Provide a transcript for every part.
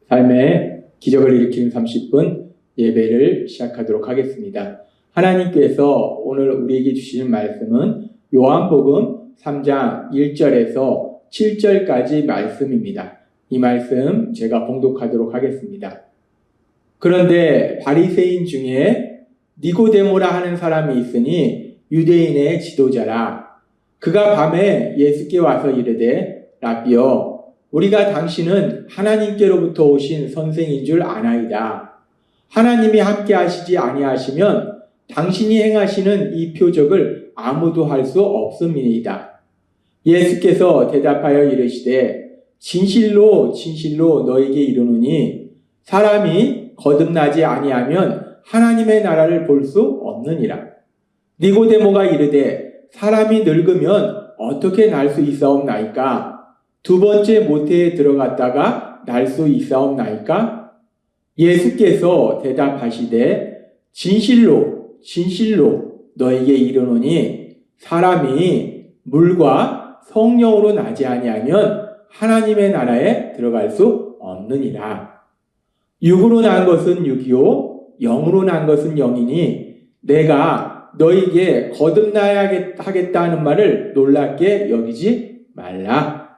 삶의 기적을 일으키는 30분 예배를 시작하도록 하겠습니다. 하나님께서 오늘 우리에게 주시는 말씀은 요한복음 3장 1절에서 7절까지 말씀입니다. 이 말씀 제가 봉독하도록 하겠습니다. 그런데 바리새인 중에 니고데모라 하는 사람이 있으니 유대인의 지도자라. 그가 밤에 예수께 와서 이르되 라삐여, 우리가 당신은 하나님께로부터 오신 선생인 줄 아나이다. 하나님이 함께 하시지 아니하시면 당신이 행하시는 이 표적을 아무도 할 수 없음이니이다. 예수께서 대답하여 이르시되 진실로 진실로 너에게 이르노니 사람이 거듭나지 아니하면 하나님의 나라를 볼 수 없느니라. 니고데모가 이르되 사람이 늙으면 어떻게 날 수 있사옵나이까? 두 번째 모태에 들어갔다가 날 수 있사옵나이까? 예수께서 대답하시되 진실로 진실로 너에게 이르노니 사람이 물과 성령으로 나지 아니하면 하나님의 나라에 들어갈 수 없느니라. 육으로 난 것은 육이요 영으로 난 것은 영이니 내가 너에게 거듭나야 하겠다는 말을 놀랍게 여기지 말라.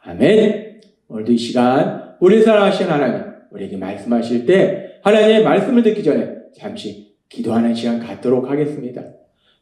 아멘. 오늘도 이 시간 우리 사랑하신 하나님, 우리에게 말씀하실 때 하나님의 말씀을 듣기 전에 잠시 기도하는 시간 갖도록 하겠습니다.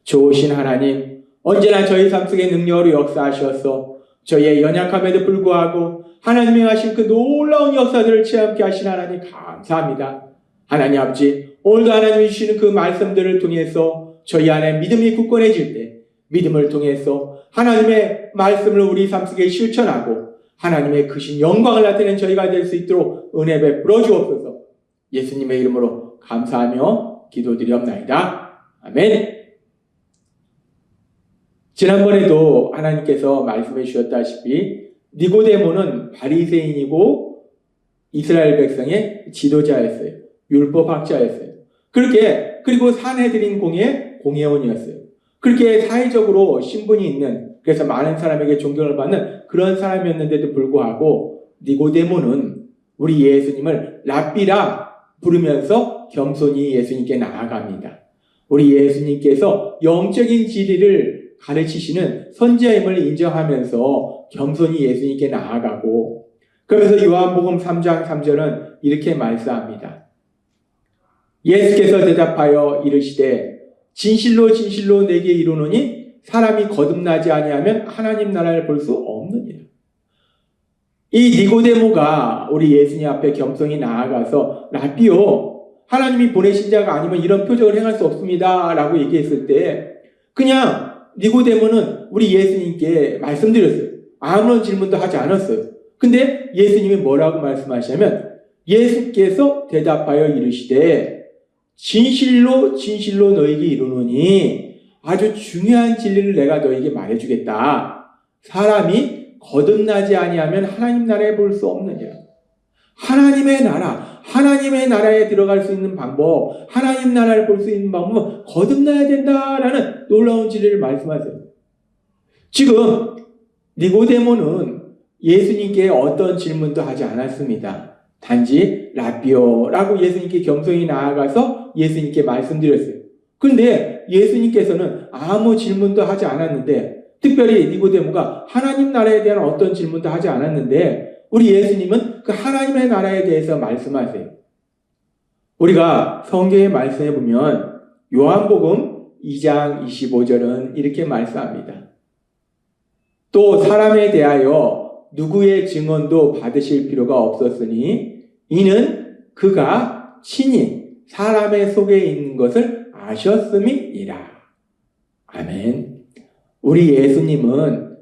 좋으신 하나님, 언제나 저희 삶 속에 능력으로 역사하셔서 저희의 연약함에도 불구하고 하나님이 하신 그 놀라운 역사들을 체험케 하신 하나님 감사합니다. 하나님 아버지, 오늘도 하나님이 주시는 그 말씀들을 통해서 저희 안에 믿음이 굳건해질 때 믿음을 통해서 하나님의 말씀을 우리 삶 속에 실천하고 하나님의 크신 영광을 나타내는 저희가 될 수 있도록 은혜 베풀어 주옵소서. 예수님의 이름으로 감사하며 기도드리옵나이다. 아멘. 지난번에도 하나님께서 말씀해 주셨다시피 니고데모는 바리새인이고 이스라엘 백성의 지도자였어요. 율법학자였어요. 그리고 산헤드린 공회원이었어요. 그렇게 사회적으로 신분이 있는, 그래서 많은 사람에게 존경을 받는 그런 사람이었는데도 불구하고 니고데모는 우리 예수님을 랍비라 부르면서 겸손히 예수님께 나아갑니다. 우리 예수님께서 영적인 진리를 가르치시는 선지자임을 인정하면서 겸손히 예수님께 나아가고, 그러면서 요한복음 3장 3절은 이렇게 말씀합니다. 예수께서 대답하여 이르시되 진실로 진실로 내게 이르노니 사람이 거듭나지 아니하면 하나님 나라를 볼 수 없느니라. 이 니고데모가 우리 예수님 앞에 겸손히 나아가서 라삐요, 하나님이 보내신 자가 아니면 이런 표적을 행할 수 없습니다 라고 얘기했을 때 그냥 니고데모는 우리 예수님께 말씀드렸어요. 아무런 질문도 하지 않았어요. 근데 예수님이 뭐라고 말씀하시냐면 예수께서 대답하여 이르시되 진실로 진실로 너에게 이르노니, 아주 중요한 진리를 내가 너에게 말해주겠다. 사람이 거듭나지 아니하면 하나님 나라에 볼 수 없느냐. 하나님의 나라에 들어갈 수 있는 방법, 하나님 나라를 볼 수 있는 방법은 거듭나야 된다라는 놀라운 진리를 말씀하세요. 지금 니고데모는 예수님께 어떤 질문도 하지 않았습니다. 단지 라삐오라고 예수님께 겸손히 나아가서 예수님께 말씀드렸어요. 그런데 예수님께서는 아무 질문도 하지 않았는데, 특별히 니고데모가 하나님 나라에 대한 어떤 질문도 하지 않았는데 우리 예수님은 그 하나님의 나라에 대해서 말씀하세요. 우리가 성경의 말씀에 보면 요한복음 2장 25절은 이렇게 말씀합니다. 또 사람에 대하여 누구의 증언도 받으실 필요가 없었으니 이는 그가 친히 사람의 속에 있는 것을 아셨음이니라. 아멘. 우리 예수님은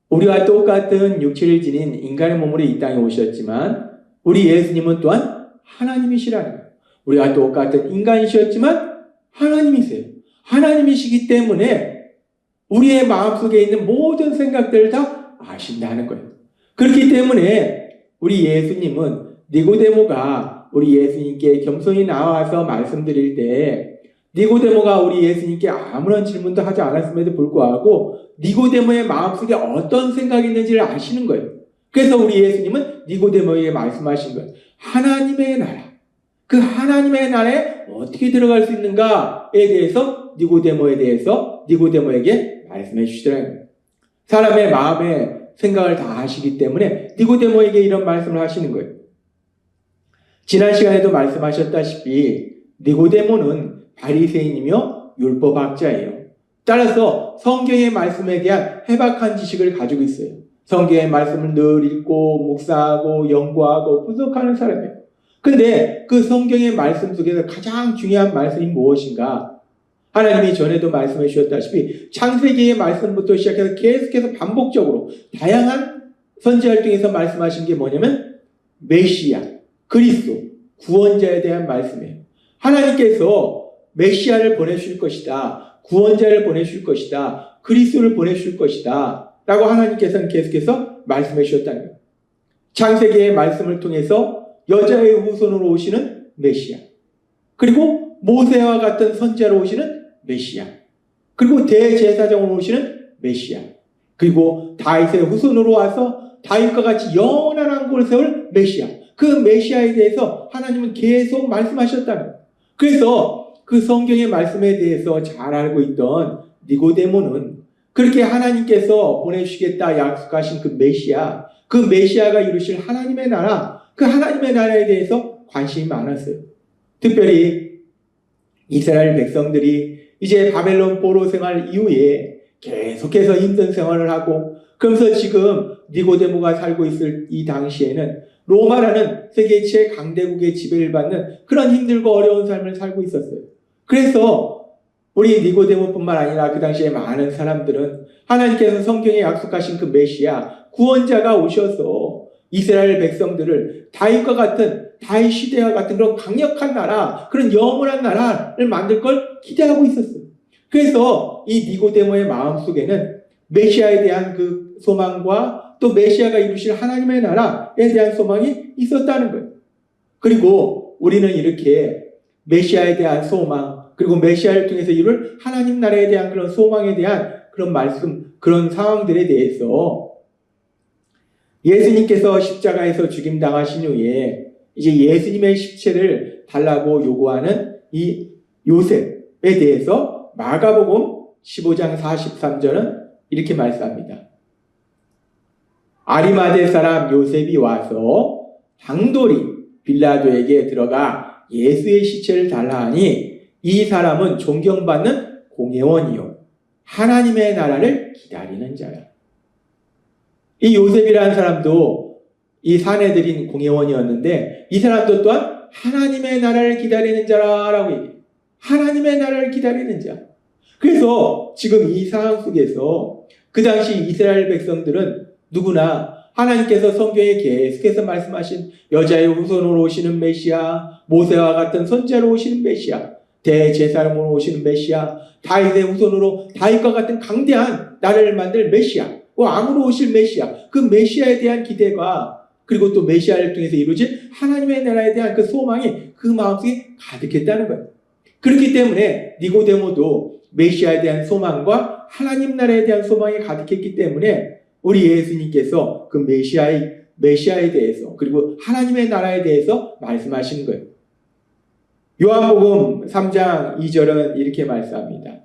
우리와 똑같은 육체를 지닌 인간의 몸으로 이 땅에 오셨지만 우리 예수님은 또한 하나님이시라는 거예요. 우리와 똑같은 인간이셨지만 하나님이세요. 하나님이시기 때문에 우리의 마음속에 있는 모든 생각들을 다 아신다는 거예요. 그렇기 때문에 우리 예수님은 니고데모가 우리 예수님께 겸손히 나와서 말씀드릴 때 니고데모가 우리 예수님께 아무런 질문도 하지 않았음에도 불구하고 니고데모의 마음속에 어떤 생각이 있는지를 아시는 거예요. 그래서 우리 예수님은 니고데모에게 말씀하신 거예요. 하나님의 나라. 그 하나님의 나라에 어떻게 들어갈 수 있는가에 대해서 니고데모에게 말씀해 주시더라는 거예요. 사람의 마음의 생각을 다 아시기 때문에 니고데모에게 이런 말씀을 하시는 거예요. 지난 시간에도 말씀하셨다시피 니고데모는 바리새인이며 율법학자예요. 따라서 성경의 말씀에 대한 해박한 지식을 가지고 있어요. 성경의 말씀을 늘 읽고 묵상하고 연구하고 분석하는 사람이에요. 근데 그 성경의 말씀 속에서 가장 중요한 말씀이 무엇인가? 하나님이 전에도 말씀해 주셨다시피 창세기의 말씀부터 시작해서 계속해서 반복적으로 다양한 선지 활동에서 말씀하신 게 뭐냐면 메시아, 그리스도, 구원자에 대한 말씀이에요. 하나님께서 메시아를 보내실 것이다. 구원자를 보내실 것이다. 그리스도를 보내실 것이다. 라고 하나님께서는 계속해서 말씀해 주셨다는 거예요. 창세기의 말씀을 통해서 여자의 후손으로 오시는 메시아, 그리고 모세와 같은 선지자로 오시는 메시아, 그리고 대제사장으로 오시는 메시아, 그리고 다윗의 후손으로 와서 다윗과 같이 영원한 왕국을 세울 메시아, 그 메시아에 대해서 하나님은 계속 말씀하셨다는 거예요. 그래서 그 성경의 말씀에 대해서 잘 알고 있던 니고데모는 그렇게 하나님께서 보내주시겠다 약속하신 그 메시아가 이루실 하나님의 나라, 그 하나님의 나라에 대해서 관심이 많았어요. 특별히 이스라엘 백성들이 이제 바벨론 포로 생활 이후에 계속해서 힘든 생활을 하고, 그러면서 지금 니고데모가 살고 있을 이 당시에는 로마라는 세계 최강대국의 지배를 받는 그런 힘들고 어려운 삶을 살고 있었어요. 그래서 우리 니고데모뿐만 아니라 그 당시에 많은 사람들은 하나님께서 성경에 약속하신 그 메시아, 구원자가 오셔서 이스라엘 백성들을 다윗 시대와 같은 그런 강력한 나라, 그런 영원한 나라를 만들 걸 기대하고 있었어요. 그래서 이 니고데모의 마음속에는 메시아에 대한 그 소망과 또 메시아가 이루실 하나님의 나라에 대한 소망이 있었다는 거예요. 그리고 우리는 이렇게 메시아에 대한 소망, 그리고 메시아를 통해서 이룰 하나님 나라에 대한 그런 소망에 대한 그런 말씀, 그런 상황들에 대해서 예수님께서 십자가에서 죽임당하신 후에 이제 예수님의 십체를 달라고 요구하는 이 요셉에 대해서 마가복음 15장 43절은 이렇게 말씀합니다. 아리마대 사람 요셉이 와서 당돌이 빌라도에게 들어가 예수의 시체를 달라 하니 이 사람은 존경받는 공회원이요 하나님의 나라를 기다리는 자야. 이 요셉이라는 사람도 이 사내들인 공회원이었는데 이 사람도 또한 하나님의 나라를 기다리는 자라고 얘기해요. 하나님의 나라를 기다리는 자. 그래서 지금 이 상황 속에서 그 당시 이스라엘 백성들은 누구나 하나님께서 성경에 계속해서 말씀하신 여자의 후손으로 오시는 메시아, 모세와 같은 선지자로 오시는 메시아, 대제사장으로 오시는 메시아, 다윗의 후손으로 다윗과 같은 강대한 나라를 만들 메시아, 왕으로 오실 메시아, 그 메시아에 대한 기대가, 그리고 또 메시아를 통해서 이루어질 하나님의 나라에 대한 그 소망이 그 마음속에 가득했다는 거예요. 그렇기 때문에 니고데모도 메시아에 대한 소망과 하나님 나라에 대한 소망이 가득했기 때문에 우리 예수님께서 그 메시아에 대해서, 그리고 하나님의 나라에 대해서 말씀하시는 거예요. 요한복음 3장 2절은 이렇게 말씀합니다.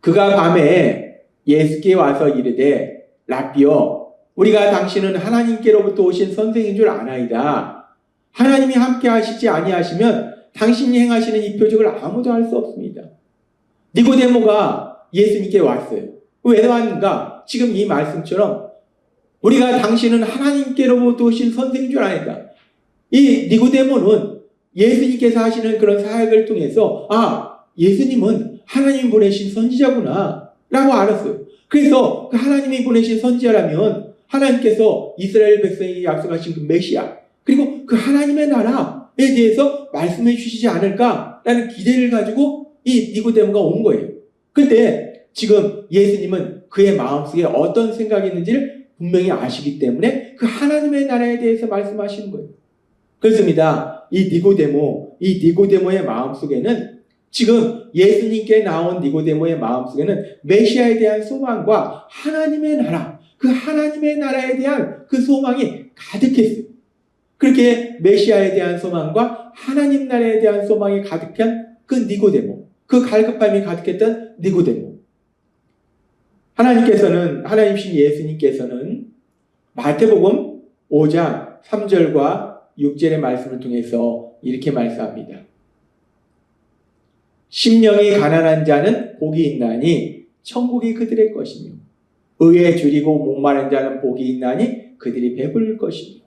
그가 밤에 예수께 와서 이르되 랍비여 우리가 당신은 하나님께로부터 오신 선생인 줄 아나이다. 하나님이 함께 하시지 아니하시면 당신이 행하시는 이 표적을 아무도 할 수 없습니다. 니고데모가 예수님께 왔어요. 왜 왔는가? 지금 이 말씀처럼 우리가 당신은 하나님께로부터 오신 선생인 줄 아나이다. 이 니고데모는 예수님께서 하시는 그런 사역을 통해서 예수님은 하나님 보내신 선지자구나 라고 알았어요. 그래서 그 하나님이 보내신 선지자라면 하나님께서 이스라엘 백성에게 약속하신 그 메시아, 그리고 그 하나님의 나라에 대해서 말씀해 주시지 않을까라는 기대를 가지고 이 니고데모가 온 거예요. 근데 지금 예수님은 그의 마음속에 어떤 생각이 있는지를 분명히 아시기 때문에 그 하나님의 나라에 대해서 말씀하시는 거예요. 그렇습니다. 이 니고데모의 마음속에는 지금 예수님께 나온 니고데모의 마음속에는 메시아에 대한 소망과 하나님의 나라, 그 하나님의 나라에 대한 그 소망이 가득했어요. 그렇게 메시아에 대한 소망과 하나님 나라에 대한 소망이 가득한 그 니고데모, 그 갈급함이 가득했던 니고데모. 하나님신 예수님께서는 마태복음 5장 3절과 6절의 말씀을 통해서 이렇게 말씀합니다. 심령이 가난한 자는 복이 있나니 천국이 그들의 것이며 의에 줄이고 목마른 자는 복이 있나니 그들이 배부를 것이며.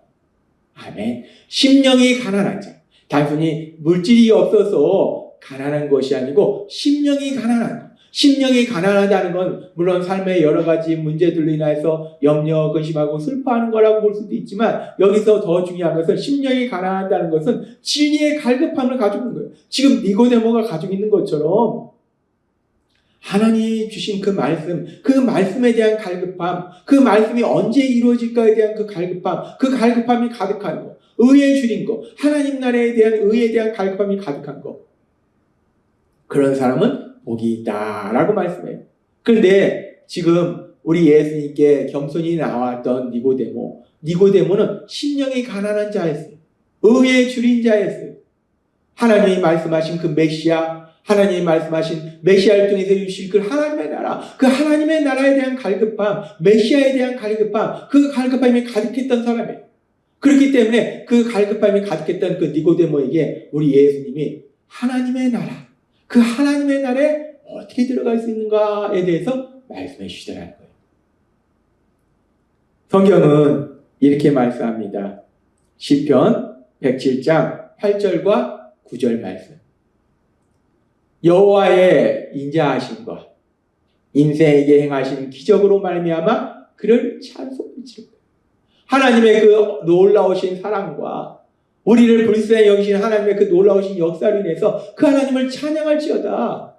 아멘. 심령이 가난한 자. 단순히 물질이 없어서 가난한 것이 아니고 심령이 가난한 것. 심령이 가난하다는 건 물론 삶의 여러 가지 문제들로 인해서 염려, 근심하고 슬퍼하는 거라고 볼 수도 있지만 여기서 더 중요한 것은 심령이 가난하다는 것은 진리의 갈급함을 가지고 있는 거예요. 지금 니고데모가 가지고 있는 것처럼 하나님이 주신 그 말씀에 대한 갈급함, 그 말씀이 언제 이루어질까에 대한 그 갈급함, 그 갈급함이 가득한 거, 의에 줄인 거, 하나님 나라에 대한 의에 대한 갈급함이 가득한 거. 그런 사람은 복이 있다라고 말씀해요. 그런데 지금 우리 예수님께 겸손히 나왔던 니고데모는 심령이 가난한 자였어요. 의에 줄인 자였어요. 하나님이 말씀하신 그 메시아, 하나님이 말씀하신 메시아를 통해서 주실 그 하나님의 나라, 그 하나님의 나라에 대한 갈급함, 메시아에 대한 갈급함, 그 갈급함이 가득했던 사람이에요. 그렇기 때문에 그 갈급함이 가득했던 그 니고데모에게 우리 예수님이 하나님의 나라, 그 하나님의 나라에 어떻게 들어갈 수 있는가에 대해서 말씀해 주시더라는 거예요. 성경은 이렇게 말씀합니다. 시편 107장 8절과 9절 말씀. 여호와의 인자하심과 인생에게 행하신 기적으로 말미암아 그를 찬송할지로다. 하나님의 그 놀라우신 사랑과 우리를 불쌍히 여기신 하나님의 그 놀라우신 역사로 인해서 그 하나님을 찬양할지어다.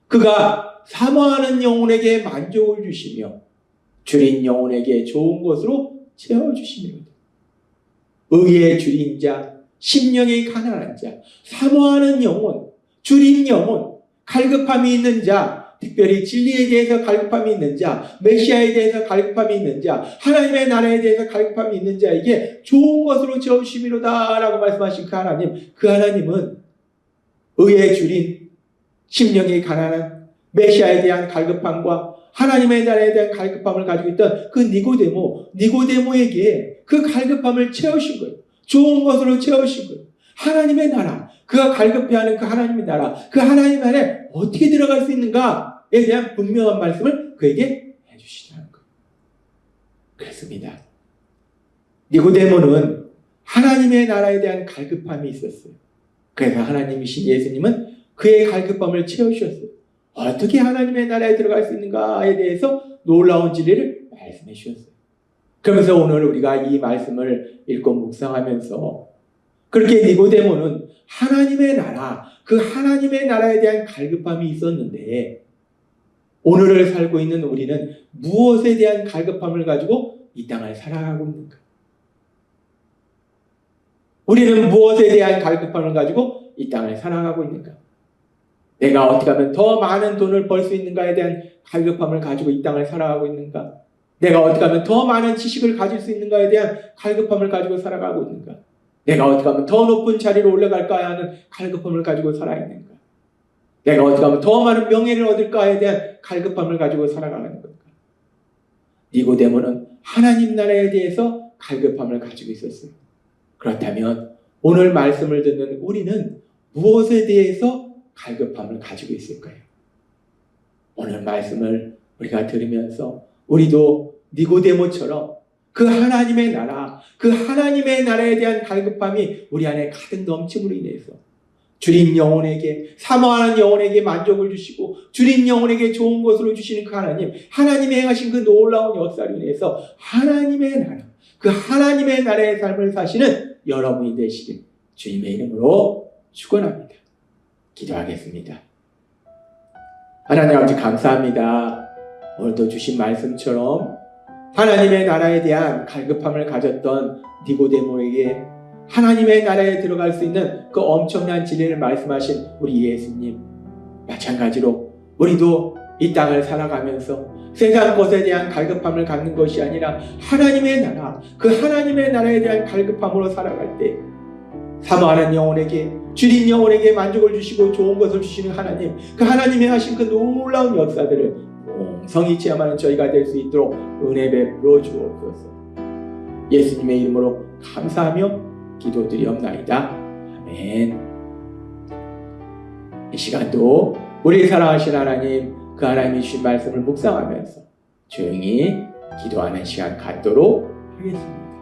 그가 사모하는 영혼에게 만족을 주시며 줄인 영혼에게 좋은 것으로 채워주시며 의에 줄인 자, 심령이 가난한 자, 사모하는 영혼, 줄인 영혼, 갈급함이 있는 자, 특별히 진리에 대해서 갈급함이 있는 자, 메시아에 대해서 갈급함이 있는 자, 하나님의 나라에 대해서 갈급함이 있는 자에게 좋은 것으로 채우심이로다 라고 말씀하신 그 하나님은 의에 줄인 심령이 가난한 메시아에 대한 갈급함과 하나님의 나라에 대한 갈급함을 가지고 있던 그 니고데모에게 그 갈급함을 채우신 거예요. 좋은 것으로 채우신 거예요. 하나님의 나라, 그가 갈급해하는 그 하나님의 나라, 그 하나님의 나라에 어떻게 들어갈 수 있는가에 대한 분명한 말씀을 그에게 해주시라는 거예요. 그렇습니다. 니고데모는 하나님의 나라에 대한 갈급함이 있었어요. 그래서 하나님이신 예수님은 그의 갈급함을 채우셨어요. 어떻게 하나님의 나라에 들어갈 수 있는가에 대해서 놀라운 진리를 말씀해 주셨어요. 그러면서 오늘 우리가 이 말씀을 읽고 묵상하면서 그렇게 니고데모는 하나님의 나라, 그 하나님의 나라에 대한 갈급함이 있었는데 오늘을 살고 있는 우리는 무엇에 대한 갈급함을 가지고 이 땅을 살아가고 있는가? 우리는 무엇에 대한 갈급함을 가지고 이 땅을 살아가고 있는가? 내가 어떻게 하면 더 많은 돈을 벌 수 있는가에 대한 갈급함을 가지고 이 땅을 살아가고 있는가? 내가 어떻게 하면 더 많은 지식을 가질 수 있는가에 대한 갈급함을 가지고 살아가고 있는가? 내가 어떻게 하면 더 높은 자리로 올라갈까 하는 갈급함을 가지고 살아있는가? 내가 어떻게 하면 더 많은 명예를 얻을까에 대한 갈급함을 가지고 살아가는 건가? 니고데모는 하나님 나라에 대해서 갈급함을 가지고 있었어요. 그렇다면 오늘 말씀을 듣는 우리는 무엇에 대해서 갈급함을 가지고 있을까요? 오늘 말씀을 우리가 들으면서 우리도 니고데모처럼 그 하나님의 나라, 그 하나님의 나라에 대한 갈급함이 우리 안에 가득 넘침으로 인해서 줄인 영혼에게, 사모하는 영혼에게 만족을 주시고 줄인 영혼에게 좋은 것으로 주시는 그 하나님이 행하신 그 놀라운 역사로 인해서 하나님의 나라, 그 하나님의 나라의 삶을 사시는 여러분이 되시길 주님의 이름으로 축원합니다. 기도하겠습니다. 하나님 아버지 감사합니다. 오늘도 주신 말씀처럼 하나님의 나라에 대한 갈급함을 가졌던 니고데모에게 하나님의 나라에 들어갈 수 있는 그 엄청난 진리를 말씀하신 우리 예수님, 마찬가지로 우리도 이 땅을 살아가면서 세상 것에 대한 갈급함을 갖는 것이 아니라 하나님의 나라, 그 하나님의 나라에 대한 갈급함으로 살아갈 때 사모하는 영혼에게, 줄인 영혼에게 만족을 주시고 좋은 것을 주시는 하나님, 그 하나님의 하신 그 놀라운 역사들을 풍성히 체험하는 저희가 될 수 있도록 은혜 베풀어 주옵소서. 예수님의 이름으로 감사하며 기도드리옵나이다. 아멘. 이 시간도 우리 사랑하신 하나님, 그 하나님이 주신 말씀을 묵상하면서 조용히 기도하는 시간 갖도록 하겠습니다.